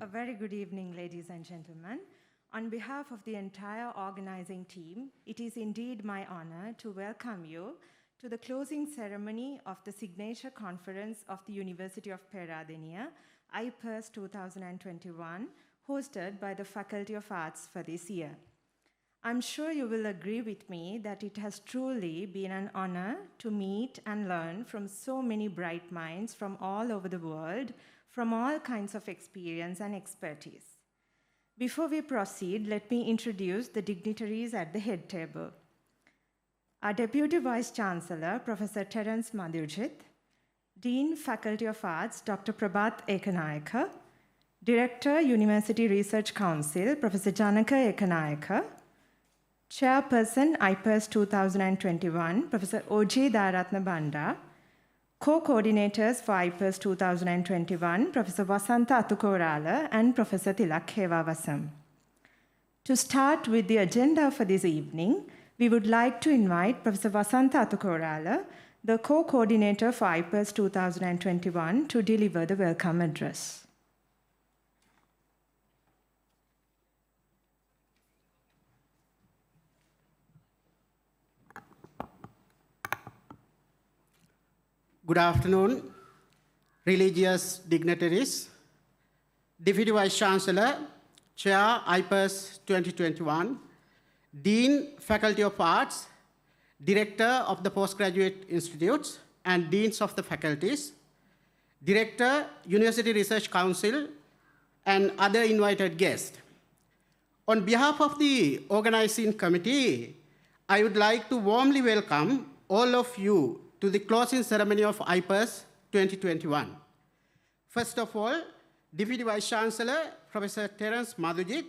A very good evening, ladies and gentlemen. On behalf of the entire organizing team, it is indeed my honor to welcome you to the closing ceremony of the Signature Conference of the University of Peradeniya, iPURSE 2021, hosted by the Faculty of Arts for this year. I'm sure you will agree with me that it has truly been an honor to meet and learn from so many bright minds from all over the world, from all kinds of experience and expertise. Before we proceed, let me introduce the dignitaries at the head table. Our Deputy Vice Chancellor, Professor Terence Madhurjit, Dean, Faculty of Arts, Dr. Prabhat Ekanayaka, Director, University Research Council, Professor Janaka Ekanayaka, Chairperson, iPURSE 2021, Professor O.J. Daratna Banda, Co-coordinators for iPURSE 2021, Professor Vasanta Athukorala and Professor Tilak Hewavasam. To start with the agenda for this evening, we would like to invite Professor Vasanta Athukorala, the co-coordinator for iPURSE 2021, to deliver the welcome address. Good afternoon, religious dignitaries, Deputy Vice Chancellor, Chair, iPURSE 2021, Dean, Faculty of Arts, Director of the Postgraduate Institutes and Deans of the Faculties, Director, University Research Council, and other invited guests. On behalf of the organizing committee, I would like to warmly welcome all of you to the closing ceremony of iPURSE 2021. First of all, Deputy Vice Chancellor, Professor Terence Madhurjit,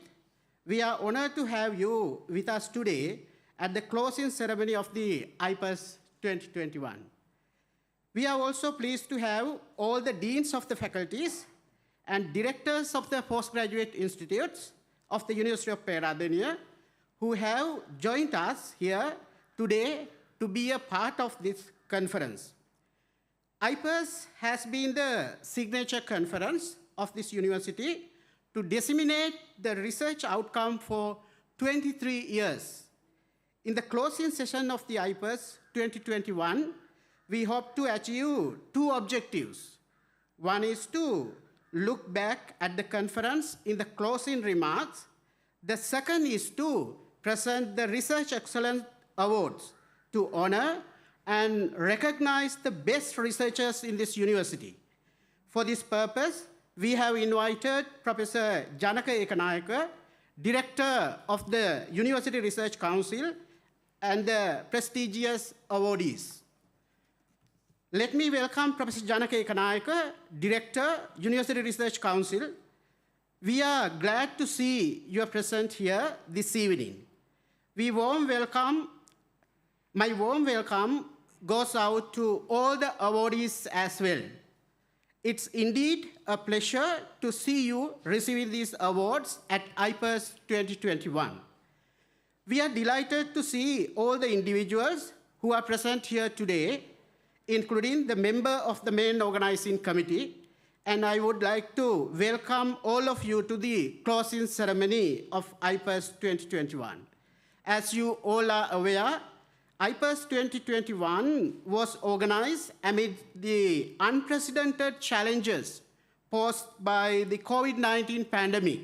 we are honored to have you with us today at the closing ceremony of the iPURSE 2021. We are also pleased to have all the deans of the faculties and directors of the postgraduate institutes of the University of Peradeniya who have joined us here today to be a part of this conference. iPURSE has been the signature conference of this university to disseminate the research outcome for 23 years. In the closing session of the iPURSE 2021, we hope to achieve two objectives. One is to look back at the conference in the closing remarks. The second is to present the Research Excellence Awards to honor and recognize the best researchers in this university. For this purpose, we have invited Professor Janaka Ekanayaka, Director of the University Research Council, and the prestigious awardees. Let me welcome Professor Janaka Ekanayaka, Director, University Research Council. We are glad to see you are present here this evening. My warm welcome goes out to all the awardees as well. It's indeed a pleasure to see you receiving these awards at iPURSE 2021. We are delighted to see all the individuals who are present here today, including the member of the main organizing committee, and I would like to welcome all of you to the closing ceremony of iPURSE 2021. As you all are aware, iPURSE 2021 was organized amid the unprecedented challenges posed by the COVID-19 pandemic.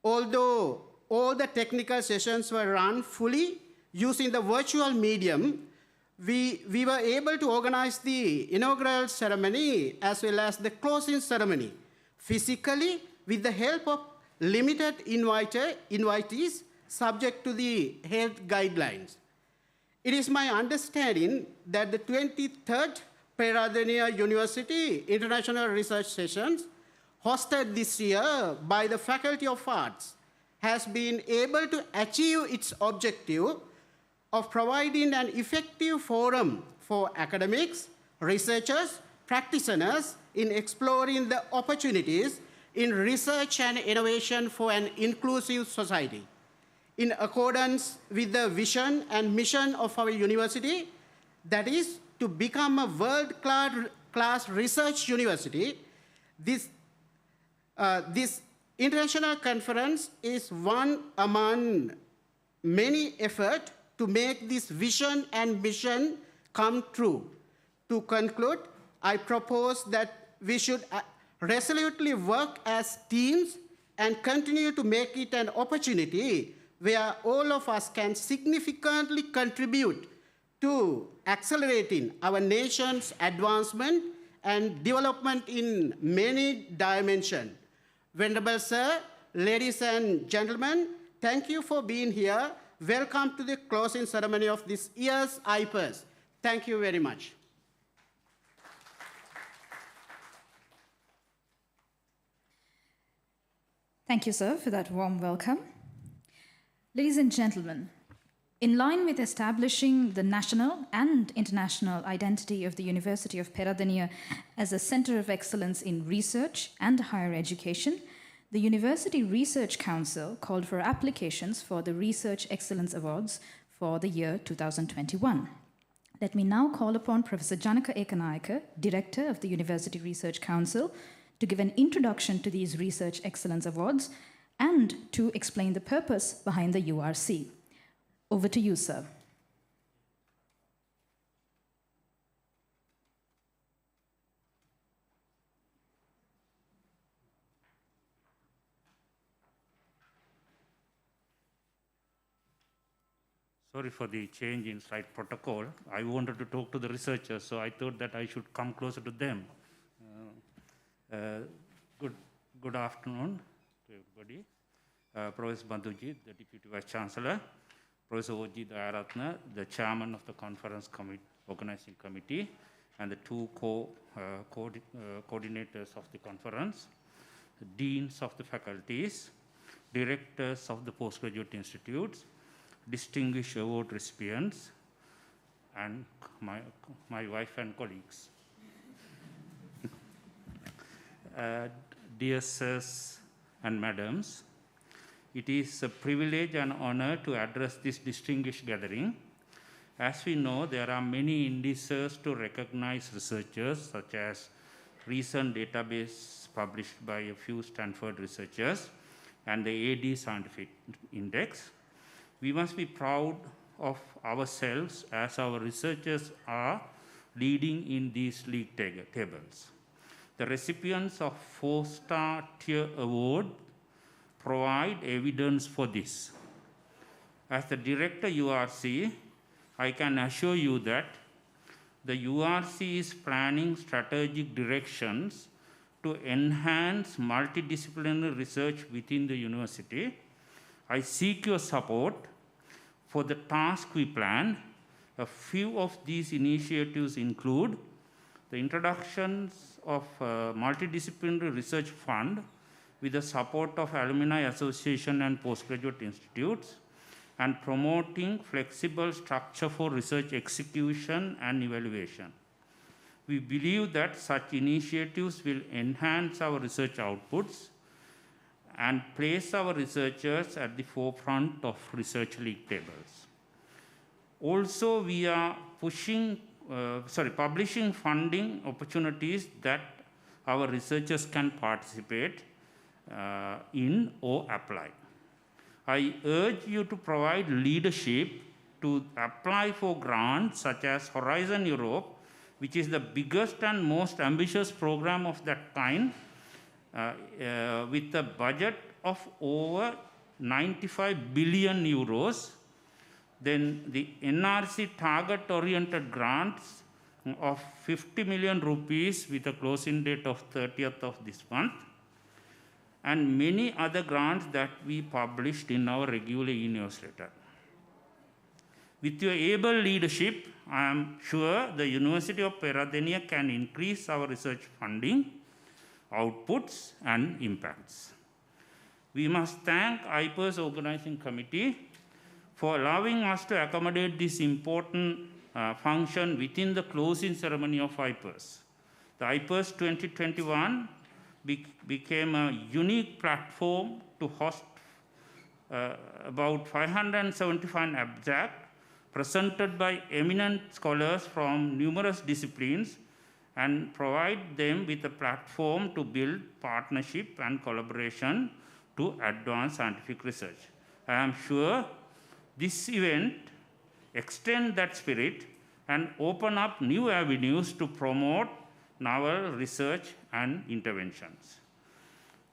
Although all the technical sessions were run fully using the virtual medium, we were able to organize the inaugural ceremony as well as the closing ceremony physically with the help of limited invitees subject to the health guidelines. It is my understanding that the 23rd Peradeniya University International Research Sessions, hosted this year by the Faculty of Arts, has been able to achieve its objective of providing an effective forum for academics, researchers, practitioners in exploring the opportunities in research and innovation for an inclusive society. In accordance with the vision and mission of our university, that is to become a world-class research university, this International conference is one among many efforts to make this vision and mission come true. To conclude, I propose that we should resolutely work as teams and continue to make it an opportunity where all of us can significantly contribute to accelerating our nation's advancement and development in many dimensions. Venerable Sir, ladies and gentlemen, thank you for being here. Welcome to the closing ceremony of this year's iPURSE. Thank you very much. Thank you, sir, for that warm welcome. Ladies and gentlemen, in line with establishing the national and international identity of the University of Peradeniya as a center of excellence in research and higher education, the University Research Council called for applications for the Research Excellence Awards for the year 2021. Let me now call upon Professor Janaka Ekanayaka, Director of the University Research Council, to give an introduction to these Research Excellence Awards and to explain the purpose behind the URC. Over to you, sir. Sorry for the change in slide protocol. I wanted to talk to the researchers, so I thought that I should come closer to them. Good afternoon to everybody. Professor Bandhuji, the Deputy Vice Chancellor, Professor Oji Dayaratna, the Chairman of the Conference Organizing Committee, and the two coordinators of the conference, the Deans of the faculties, Directors of the postgraduate institutes, distinguished award recipients, and my wife and colleagues. Dear sirs and madams, it is a privilege and honor to address this distinguished gathering. As we know, there are many indices to recognize researchers, such as recent database published by a few Stanford researchers and the AD Scientific Index. We must be proud of ourselves as our researchers are leading in these league tables. The recipients of 4-star tier award provide evidence for this. As the director URC, I can assure you that the URC is planning strategic directions to enhance multidisciplinary research within the university. I seek your support for the task we plan. A few of these initiatives include the introductions of a multidisciplinary research fund with the support of Alumni Association and postgraduate institutes, and promoting flexible structure for research execution and evaluation. We believe that such initiatives will enhance our research outputs and place our researchers at the forefront of research league tables. Also, we are publishing funding opportunities that our researchers can participate in or apply. I urge you to provide leadership to apply for grants such as Horizon Europe, which is the biggest and most ambitious program of that kind, with a budget of over 95 billion euros. Then the NRC target-oriented grants of 50 million rupees with a closing date of 30th of this month, and many other grants that we published in our regular e-newsletter. With your able leadership, I am sure the University of Peradeniya can increase our research funding, outputs, and impacts. We must thank iPURSE Organizing Committee for allowing us to accommodate this important function within the closing ceremony of iPURSE. The iPURSE 2021 became a unique platform to host about 575 abstracts presented by eminent scholars from numerous disciplines and provide them with a platform to build partnership and collaboration to advance scientific research. I am sure this event extends that spirit and open up new avenues to promote novel research and interventions.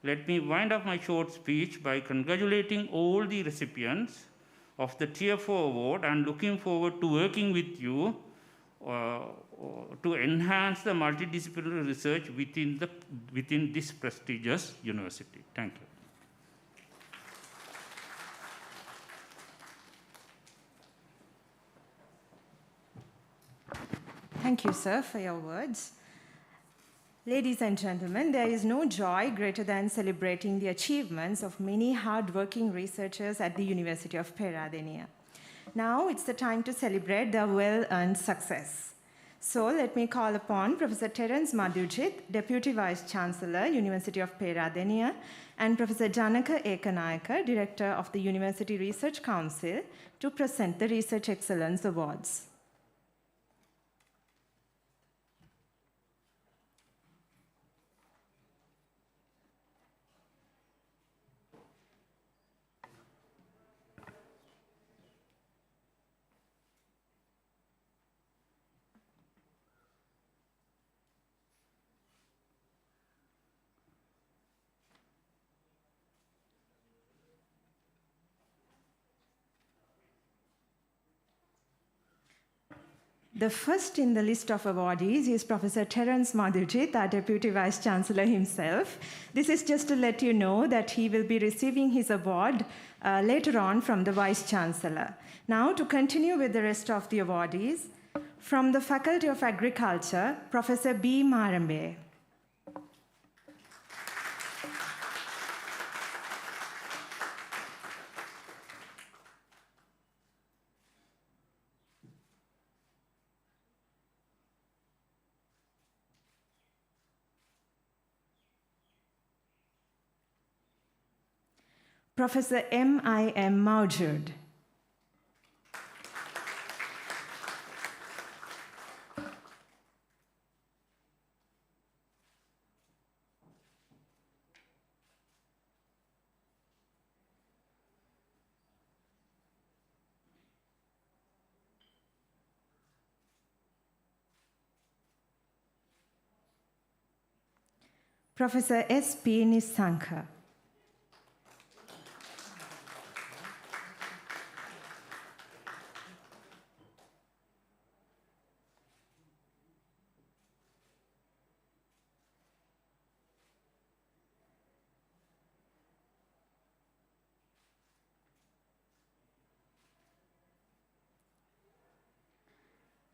Let me wind up my short speech by congratulating all the recipients of the Tier 4 award and looking forward to working with you to enhance the multidisciplinary research within this prestigious university. Thank you. Thank you, sir, for your words. Ladies and gentlemen, there is no joy greater than celebrating the achievements of many hardworking researchers at the University of Peradeniya. Now it's the time to celebrate their well-earned success. So let me call upon Professor Terence Madhujit, Deputy Vice-Chancellor, University of Peradeniya, and Professor Janaka Ekanayaka, Director of the University Research Council, to present the Research Excellence Awards. The first in the list of awardees is Professor Terence Madhujit, our Deputy Vice-Chancellor himself. This is just to let you know that he will be receiving his award later on from the Vice-Chancellor. Now, to continue with the rest of the awardees, from the Faculty of Agriculture, Professor B. Marambe. Professor M.I.M. Maujud. Professor S.P. Nisanka.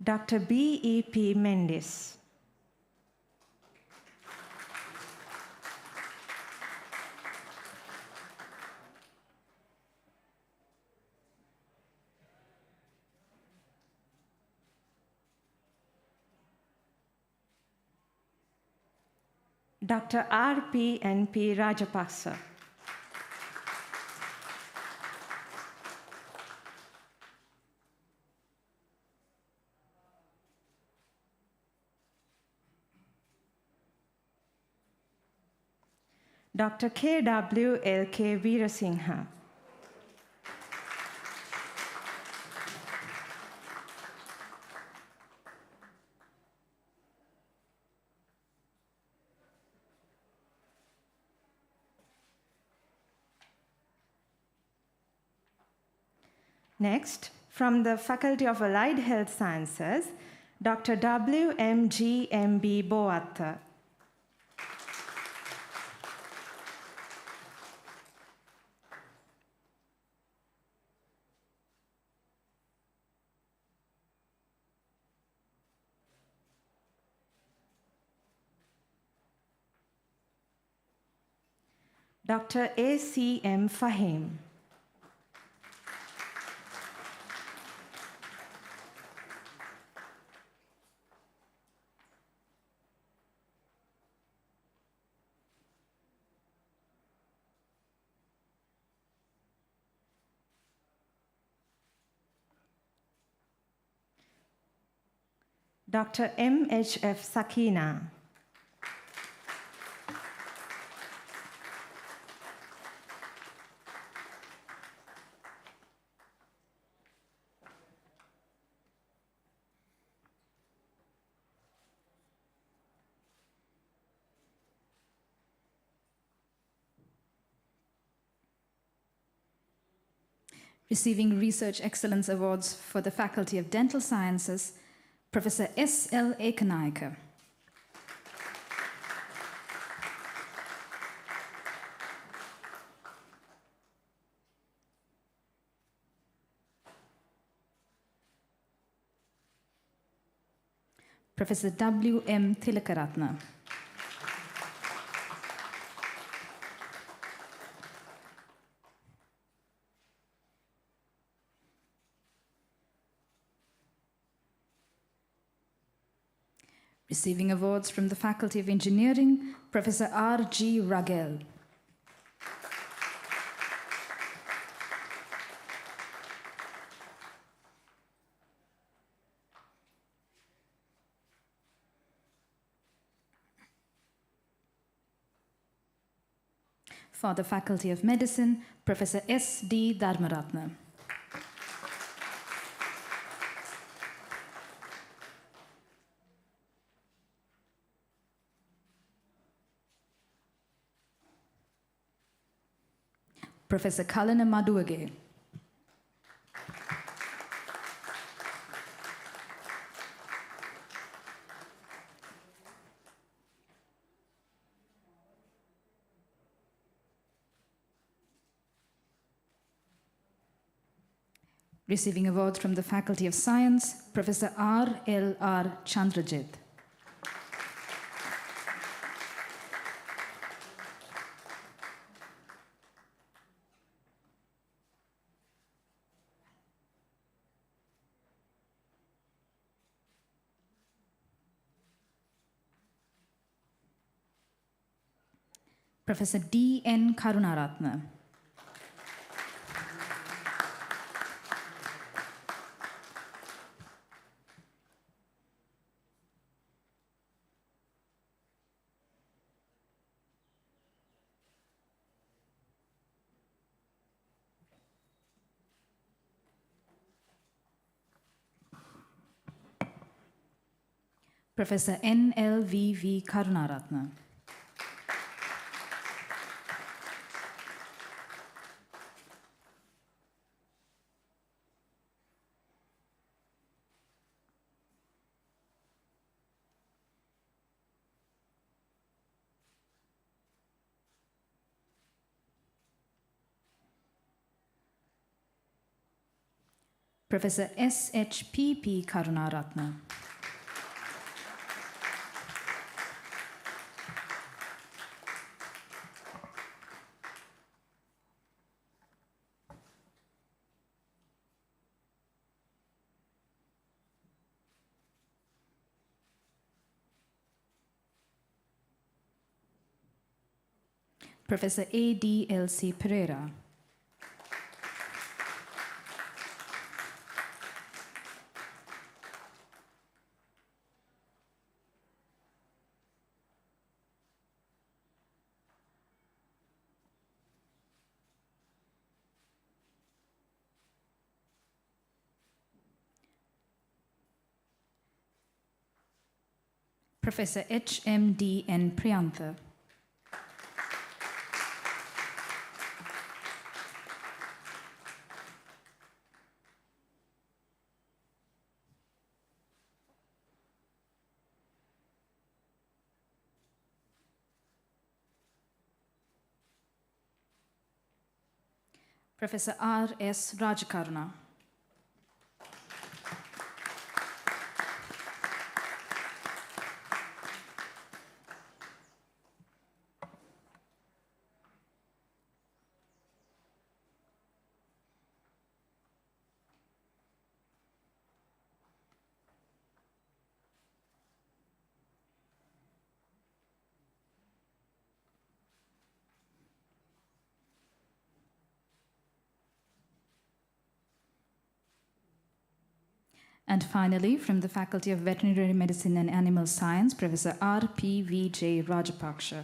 Dr. B.E.P. Mendes. Dr. R.P.N.P. Rajapaksa. Dr. K.W.L.K. Veerasinghe. Next, from the Faculty of Allied Health Sciences, Dr. W.M.G.M.B. Boatta. Dr. A.C.M. Fahim. Dr. M.H.F. Sakina. Receiving Research Excellence Awards for the Faculty of Dental Sciences, Professor S.L. Ekanayake. Professor W.M. Tilakaratna. Receiving awards from the Faculty of Engineering, Professor R.G. Ragel. For the Faculty of Medicine, Professor S.D. Dharmaratna. Professor Kalana Maduage. Receiving awards from the Faculty of Science, Professor R.L.R. Chandrajit. Professor D.N. Karunaratna. Professor N.L.V.V. Karunaratna. Professor S.H.P.P. Karunaratna. Professor A.D.L.C. Pereira. Professor H.M.D.N. Priyantha. Professor R.S. Rajakaruna. And finally, from the Faculty of Veterinary Medicine and Animal Science, Professor R.P.V.J. Rajapaksha.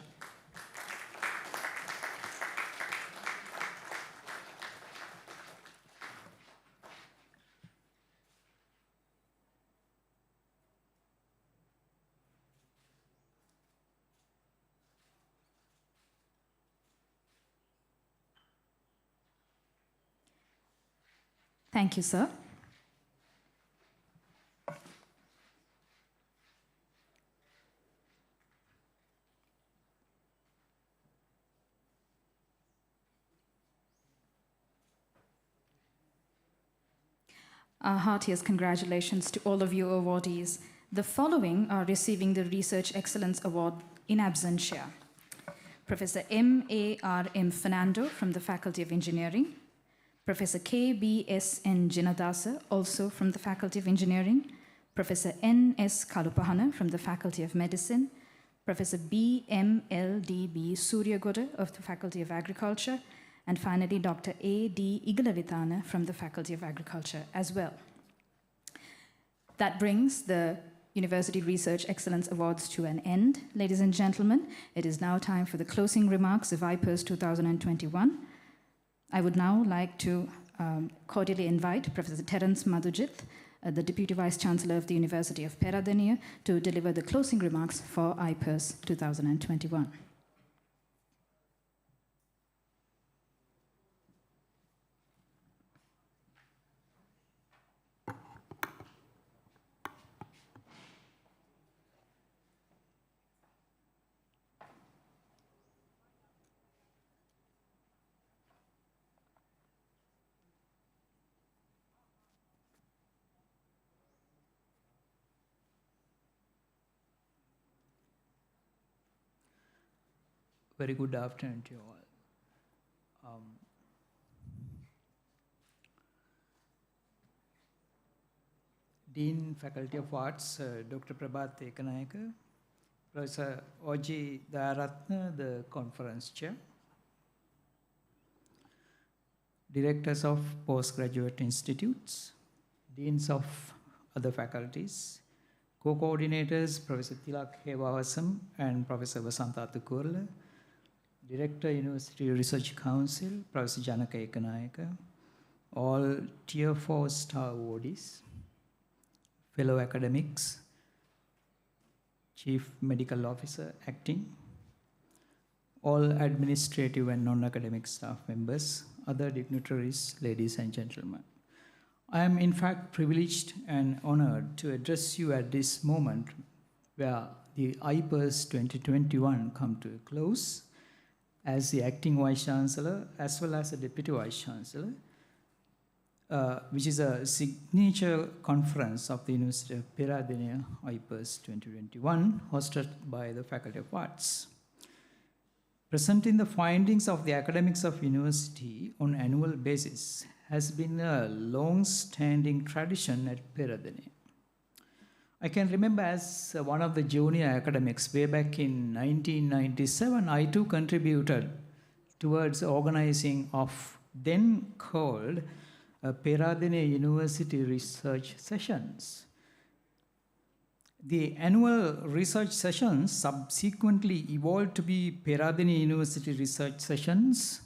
Thank you, sir. Our heartiest congratulations to all of you awardees. The following are receiving the Research Excellence Award in absentia. Professor M.A.R.M. Fernando from the Faculty of Engineering, Professor K.B.S.N. Jinadasa, also from the Faculty of Engineering, Professor N.S. Kalupahana from the Faculty of Medicine, Professor B.M.L.D.B. Suryagoda of the Faculty of Agriculture, and finally Dr. A.D. Igalavithana from the Faculty of Agriculture as well. That brings the University Research Excellence Awards to an end. Ladies and gentlemen, it is now time for the closing remarks of iPURSE 2021. I would now like to cordially invite Professor Terence Madhujith, the Deputy Vice-Chancellor of the University of Peradeniya, to deliver the closing remarks for iPURSE 2021. Very good afternoon to you all. Dean, Faculty of Arts, Dr. Prabhat Ekanayaka, Professor O.G. Dayaratna, the Conference Chair, Directors of Postgraduate Institutes, Deans of other faculties, Co-coordinators, Professor Tilak Hewawasam and Professor Vasanta Tukurla, Director, University Research Council, Professor Janaka Ekanayaka, all Tier 4 star awardees, fellow academics, Chief Medical Officer acting, all administrative and non-academic staff members, other dignitaries, ladies and gentlemen. I am in fact privileged and honored to address you at this moment where the iPURSE 2021 come to a close as the acting Vice-Chancellor as well as the Deputy Vice-Chancellor, which is a signature conference of the University of Peradeniya iPURSE 2021 hosted by the Faculty of Arts. Presenting the findings of the academics of university on an annual basis has been a long-standing tradition at Peradeniya. I can remember as one of the junior academics way back in 1997, I too contributed towards organizing of then called Peradeniya University Research Sessions. The annual research sessions subsequently evolved to be Peradeniya University Research Sessions,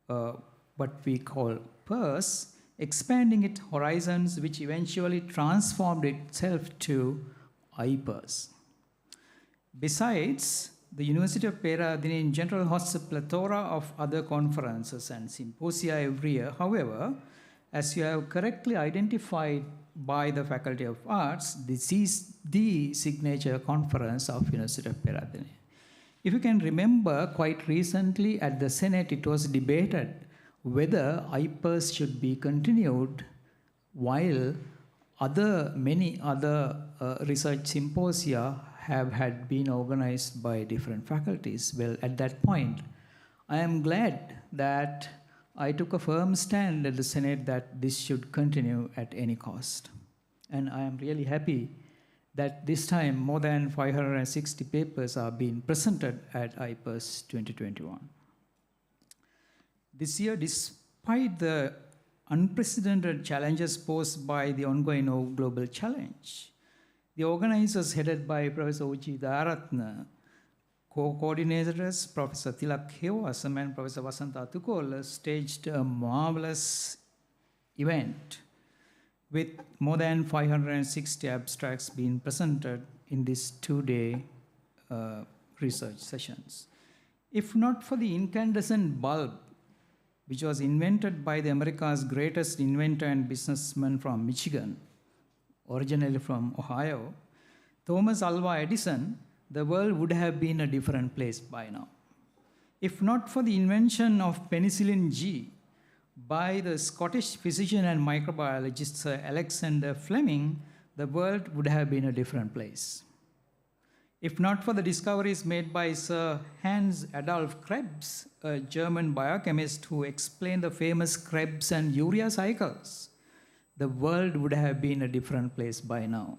what we call PURSE, expanding its horizons, which eventually transformed itself to iPURSE. Besides, the University of Peradeniya in general hosts a plethora of other conferences and symposia every year. However, as you have correctly identified by the Faculty of Arts, this is the signature conference of University of Peradeniya. If you can remember, quite recently at the Senate, it was debated whether iPURSE should be continued while many other research symposia had been organized by different faculties. Well, at that point, I am glad that I took a firm stand at the Senate that this should continue at any cost. And I am really happy that this time more than 560 papers are being presented at iPURSE 2021. This year, despite the unprecedented challenges posed by the ongoing global challenge. The organizers, headed by Professor Uji Daratna, co-coordinators Professor Tilak Hewasam and Professor Vasanta Tukola, staged a marvelous event with more than 560 abstracts being presented in these 2-day research sessions. If not for the incandescent bulb, which was invented by the America's greatest inventor and businessman from Michigan, originally from Ohio, Thomas Alva Edison, the world would have been a different place by now. If not for the invention of penicillin G by the Scottish physician and microbiologist Sir Alexander Fleming, the world would have been a different place. If not for the discoveries made by Sir Hans Adolf Krebs, a German biochemist who explained the famous Krebs and urea cycles, the world would have been a different place by now.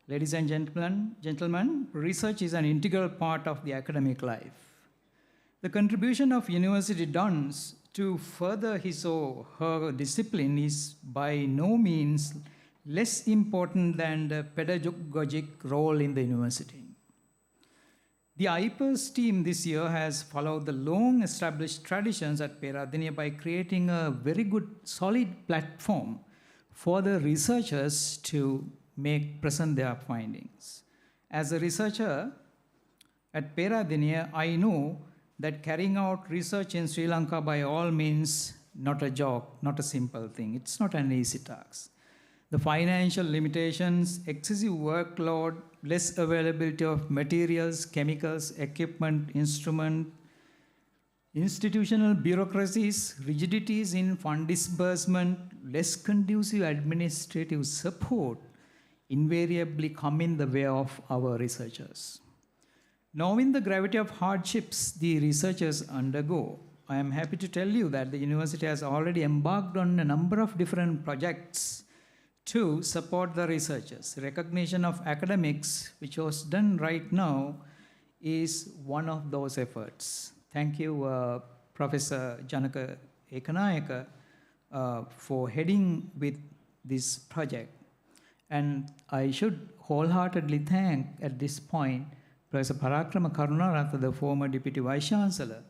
Ladies and gentlemen, research is an integral part of the academic life. The contribution of university dons to further his or her discipline is by no means less important than the pedagogic role in the university. The iPURSE team this year has followed the long-established traditions at Peradeniya by creating a very good, solid platform for the researchers to present their findings. As a researcher at Peradeniya, I know that carrying out research in Sri Lanka by all means not a joke, not a simple thing. It's not an easy task. The financial limitations, excessive workload, less availability of materials, chemicals, equipment, instrument, institutional bureaucracies, rigidities in fund disbursement, less conducive administrative support invariably come in the way of our researchers. Knowing the gravity of hardships the researchers undergo, I am happy to tell you that the university has already embarked on a number of different projects to support the researchers. Recognition of academics, which was done right now, is one of those efforts. Thank you, Professor Janaka Ekanayaka, for heading with this project. And I should wholeheartedly thank, at this point, Professor Parakrama Karunaratha, the former Deputy Vice-Chancellor,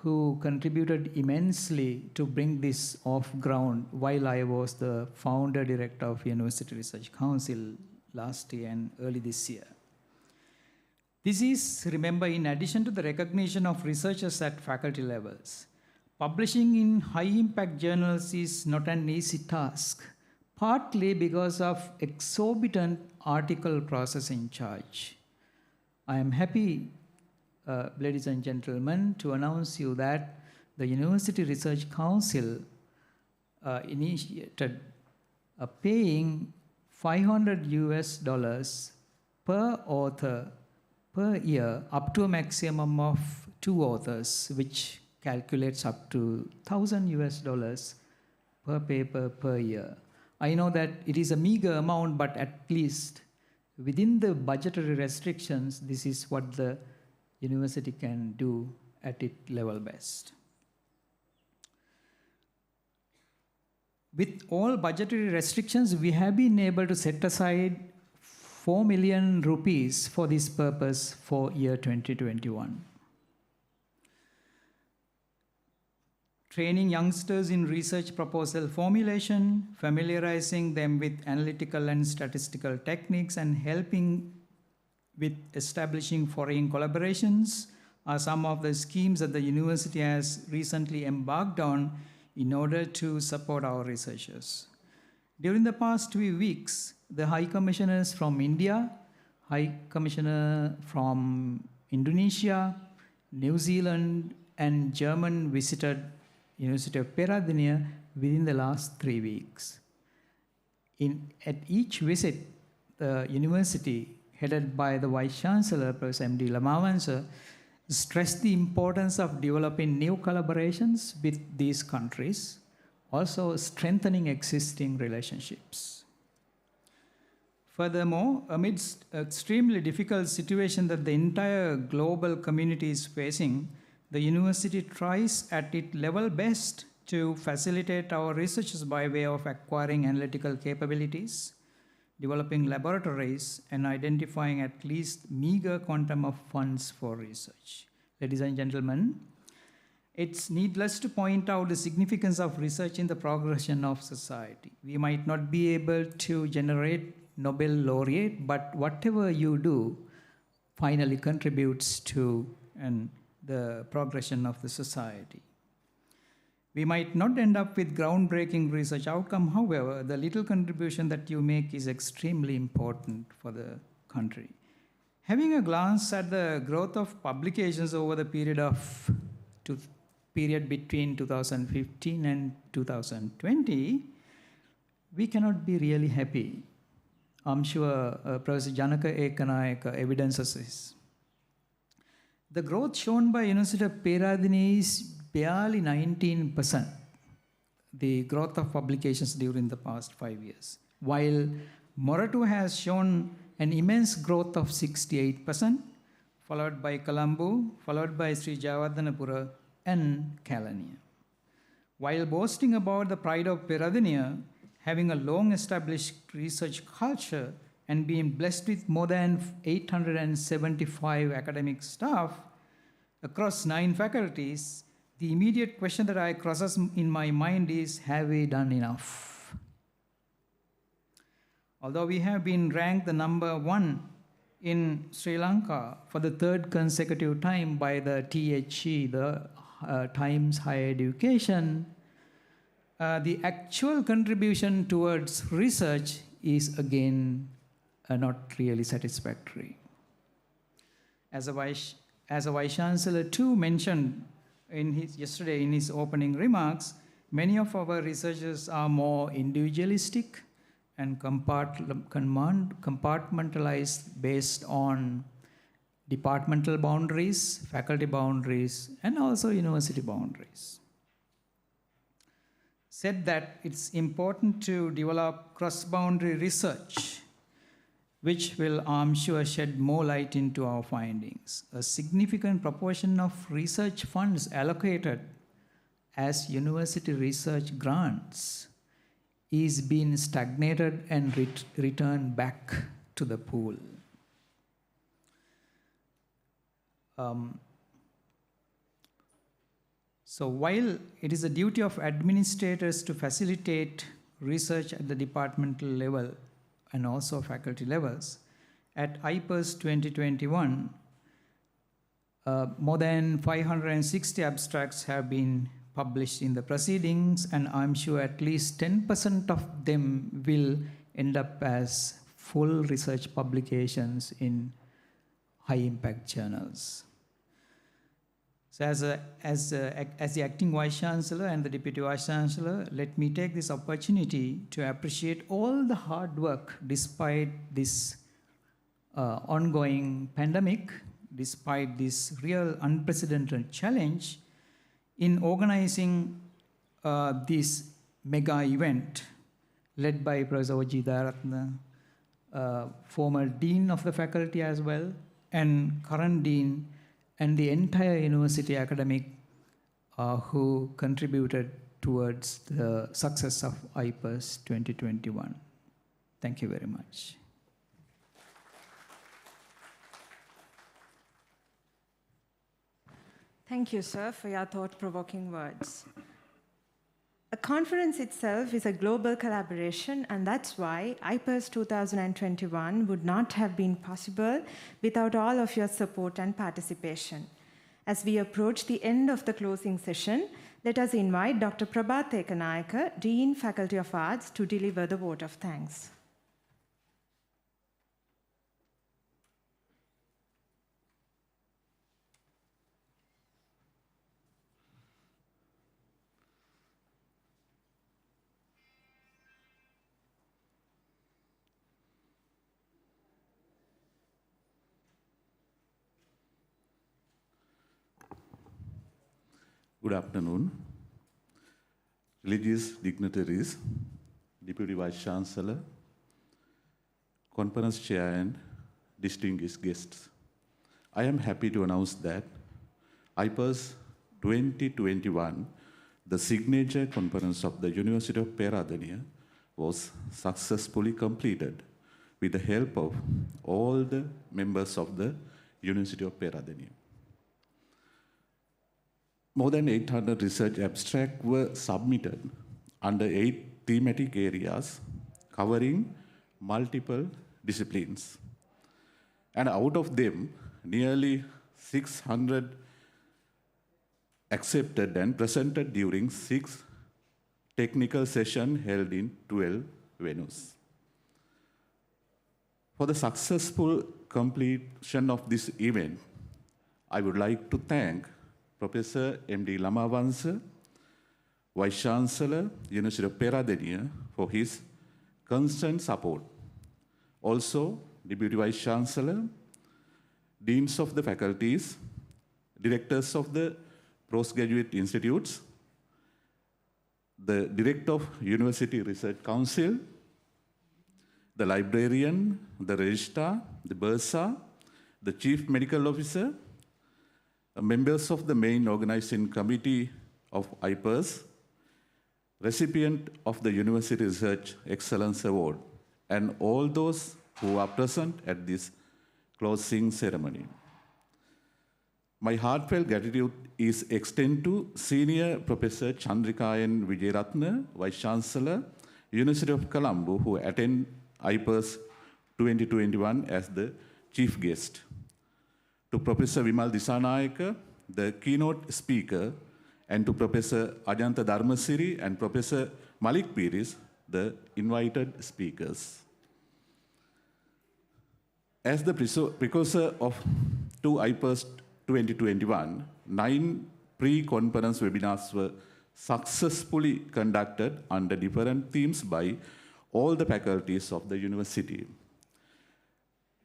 who contributed immensely to bring this off ground while I was the founder director of University Research Council last year and early this year. This is, remember, in addition to the recognition of researchers at faculty levels. Publishing in high-impact journals is not an easy task, partly because of exorbitant article processing charge. I am happy, ladies and gentlemen, to announce you that the University Research Council initiated paying $500 per author per year up to a maximum of 2 authors, which calculates up to $1,000 per paper per year. I know that it is a meager amount, but at least within the budgetary restrictions, this is what the university can do at its level best. With all budgetary restrictions, we have been able to set aside 4 million rupees for this purpose for year 2021. Training youngsters in research proposal formulation, familiarizing them with analytical and statistical techniques, and helping with establishing foreign collaborations are some of the schemes that the university has recently embarked on in order to support our researchers. During the past 2 weeks, the High Commissioners from India, High Commissioner from Indonesia, New Zealand, and German visited University of Peradeniya within the last 3 weeks. At each visit, the university, headed by the Vice-Chancellor, Professor M.D. Lamavansa, stressed the importance of developing new collaborations with these countries, also strengthening existing relationships. Furthermore, amidst extremely difficult situation that the entire global community is facing, the university tries at its level best to facilitate our researchers by way of acquiring analytical capabilities, developing laboratories, and identifying at least meager quantum of funds for research. Ladies and gentlemen, it's needless to point out the significance of research in the progression of society. We might not be able to generate Nobel laureate, but whatever you do finally contributes to the progression of the society. We might not end up with groundbreaking research outcome. However, the little contribution that you make is extremely important for the country. Having a glance at the growth of publications over the period between 2015 and 2020, we cannot be really happy. I'm sure Professor Janaka Ekanayaka evidences this. The growth shown by University of Peradeniya is barely 19%, the growth of publications during the past 5 years, while Moratu has shown an immense growth of 68%, followed by Colombo, followed by Sri Jayawardenepura and Kelaniya. While boasting about the pride of Peradeniya, having a long-established research culture and being blessed with more than 875 academic staff across 9 faculties, the immediate question that crosses in my mind is, have we done enough? Although we have been ranked the number 1 in Sri Lanka for the 3rd consecutive time by the THE, the Times Higher Education, the actual contribution towards research is again not really satisfactory. As a Vice Chancellor too mentioned yesterday in his opening remarks, many of our researchers are more individualistic and compartmentalized based on departmental boundaries, faculty boundaries, and also university boundaries. Said that it's important to develop cross-boundary research, which will, I'm sure, shed more light into our findings. A significant proportion of research funds allocated as university research grants is being stagnated and returned back to the pool. So while it is the duty of administrators to facilitate research at the departmental level and also faculty levels, at iPURSE 2021, more than 560 abstracts have been published in the proceedings, and I'm sure at least 10% of them will end up as full research publications in high-impact journals. So as the acting Vice Chancellor and the Deputy Vice Chancellor, let me take this opportunity to appreciate all the hard work despite this ongoing pandemic, despite this real unprecedented challenge in organizing this mega event led by Professor O.G. Dayaratna, former Dean of the faculty as well, and current Dean, and the entire university academic who contributed towards the success of iPURSE 2021. Thank you very much. Thank you, sir, for your thought-provoking words. A conference itself is a global collaboration, and that's why iPURSE 2021 would not have been possible without all of your support and participation. As we approach the end of the closing session, let us invite Dr. Prabhat Ekanayaka, Dean, Faculty of Arts, to deliver the vote of thanks. Good afternoon, religious dignitaries, Deputy Vice Chancellor, Conference Chair, and distinguished guests. I am happy to announce that iPURSE 2021 the signature conference of the University of Peradeniya was successfully completed with the help of all the members of the University of Peradeniya. More than 800 research abstracts were submitted under 8 thematic areas covering multiple disciplines. And out of them, nearly 600 accepted and presented during 6 technical sessions held in 12 venues. For the successful completion of this event, I would like to thank Professor M.D. Lamavansa, Vice Chancellor, University of Peradeniya, for his constant support. Also, Deputy Vice Chancellor, Deans of the faculties, Directors of the postgraduate institutes, the Director of University Research Council, the librarian, the registrar, the bursar, the Chief Medical Officer, members of the main organizing committee of iPURSE, recipient of the University Research Excellence Award, and all those who are present at this closing ceremony. My heartfelt gratitude is extended to Senior Professor Chandrika N. Wijeratna, Vice Chancellor, University of Colombo, who attended iPURSE 2021 as the chief guest. To Professor Vimal Disanayaka, the keynote speaker, and to Professor Ajanta Dharmasiri and Professor Malik Piris, the invited speakers. As the precursor of 2 iPURSE 2021, 9 pre-conference webinars were successfully conducted under different themes by all the faculties of the university.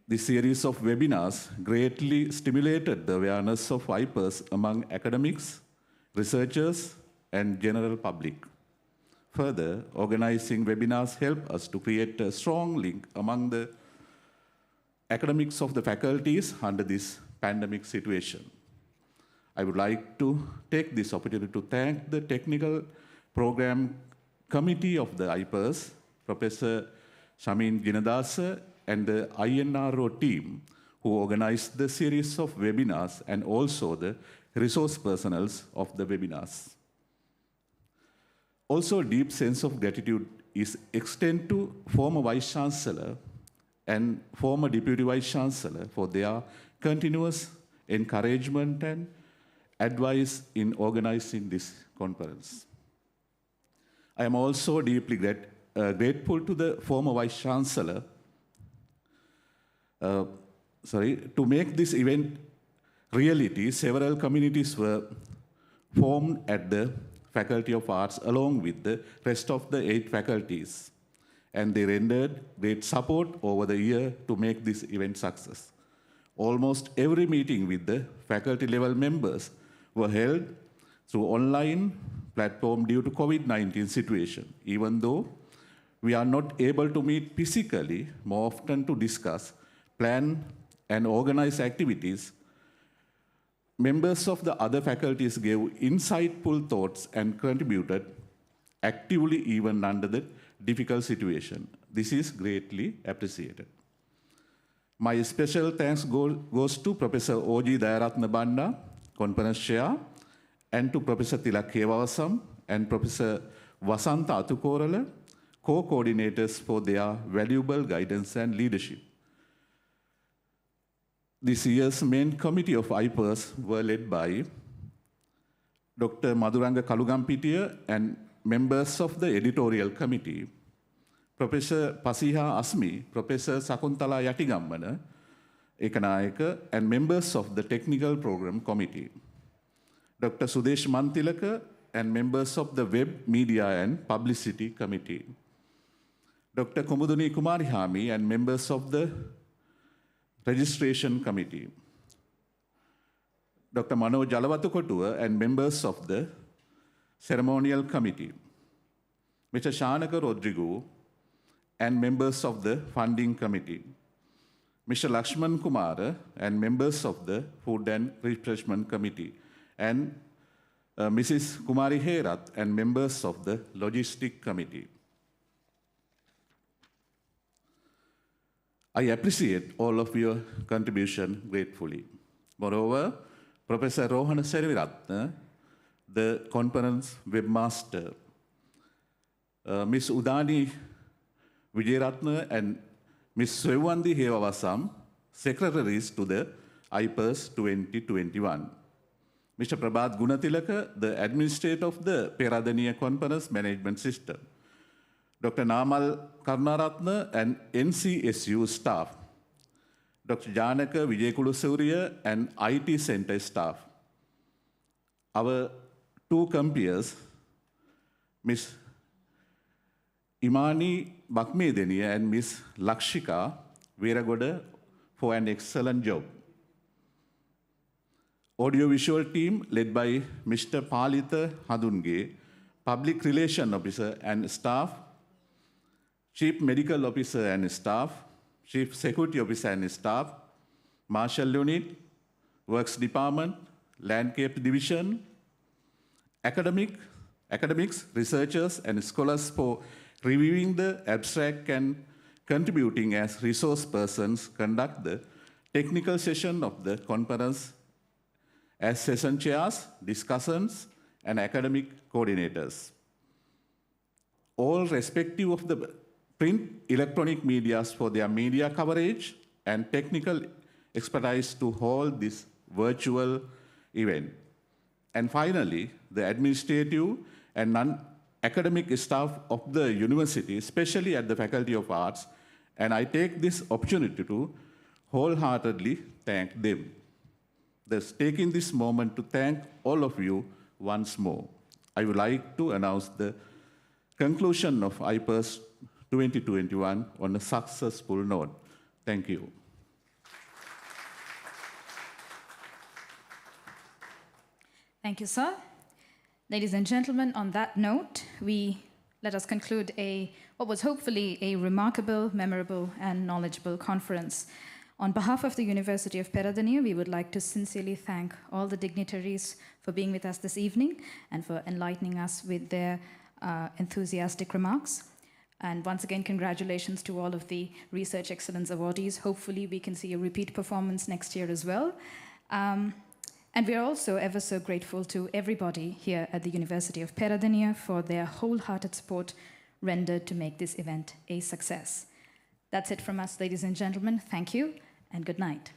This series of webinars greatly stimulated the awareness of iPURSE among academics, researchers, and general public. Further, organizing webinars help us to create a strong link among the academics of the faculties under this pandemic situation. I would like to take this opportunity to thank the Technical Program Committee of the iPURSE, Professor Shamin Ginadasa, and the INRO team who organized the series of webinars and also the resource personnel of the webinars. Also, a deep sense of gratitude is extended to former Vice Chancellor and former Deputy Vice Chancellor for their continuous encouragement and advice in organizing this conference. I am also deeply grateful to the former Vice Chancellor to make this event reality. Several communities were formed at the Faculty of Arts along with the rest of the 8 faculties, and they rendered great support over the year to make this event success. Almost every meeting with the faculty level members were held through online platform due to COVID-19 situation. Even though we are not able to meet physically more often to discuss, plan, and organize activities, members of the other faculties gave insightful thoughts and contributed actively even under the difficult situation. This is greatly appreciated. My special thanks goes to Professor O.G. Dayaratna Banda, Conference Chair, and to Professor Tilak Kewawasam and Professor Vasanta Atukorala, co-coordinators for their valuable guidance and leadership. This year's main committee of iPURSE were led by Dr. Madhuranga Kalugampitiya and members of the editorial committee, Professor Pasiha Asmi, Professor Sakuntala Yatigammana, Ekanayaka, and members of the technical program committee, Dr. Sudesh Mantilaka, and members of the web, media, and publicity committee, Dr. Kumuduni Kumarihami, and members of the registration committee, Dr. Mano Jalawatukotua, and members of the ceremonial committee, Mr. Shanaka Rodrigo, and members of the funding committee, Mr. Lakshman Kumara, and members of the food and refreshment committee, and Mrs. Kumari Herath, and members of the Logistic Committee. I appreciate all of your contribution gratefully. Moreover, Professor Rohana Seriviratna, the conference webmaster, Ms. Udani Vijayaratna and Ms. Swewandi Hewawasam, secretaries to the iPURSE 2021. Mr. Prabhat Gunatilaka, the administrator of the Peradeniya Conference Management System. Dr. Namal Karnaratna and NCSU staff. Dr. Janaka Vijaykulusuriya and IT Center staff. Our two compeers, Ms. Imani Bakmedeniya and Ms. Lakshika Veragoda, for an excellent job. Audiovisual team led by Mr. Palita Hadunge, Public Relation Officer and staff, Chief Medical Officer and staff, Chief Security Officer and staff, Marshal Unit, Works Department, Landscape Division, academics, researchers, and scholars for reviewing the abstract and contributing as resource persons conduct the technical session of the conference as session chairs, discussants, and academic coordinators. All respective of the print electronic medias for their media coverage and technical expertise to hold this virtual event. And finally, the administrative and non-academic staff of the university, especially at the Faculty of Arts, and I take this opportunity to wholeheartedly thank them. Thus, taking this moment to thank all of you once more, I would like to announce the conclusion of iPURSE 2021 on a successful note. Thank you. Thank you, sir. Ladies and gentlemen, on that note, let us conclude what was hopefully a remarkable, memorable, and knowledgeable conference. On behalf of the University of Peradeniya, we would like to sincerely thank all the dignitaries for being with us this evening and for enlightening us with their enthusiastic remarks. And once again, congratulations to all of the Research Excellence awardees. Hopefully, we can see a repeat performance next year as well. And we are also ever so grateful to everybody here at the University of Peradeniya for their wholehearted support rendered to make this event a success. That's it from us, ladies and gentlemen. Thank you and good night.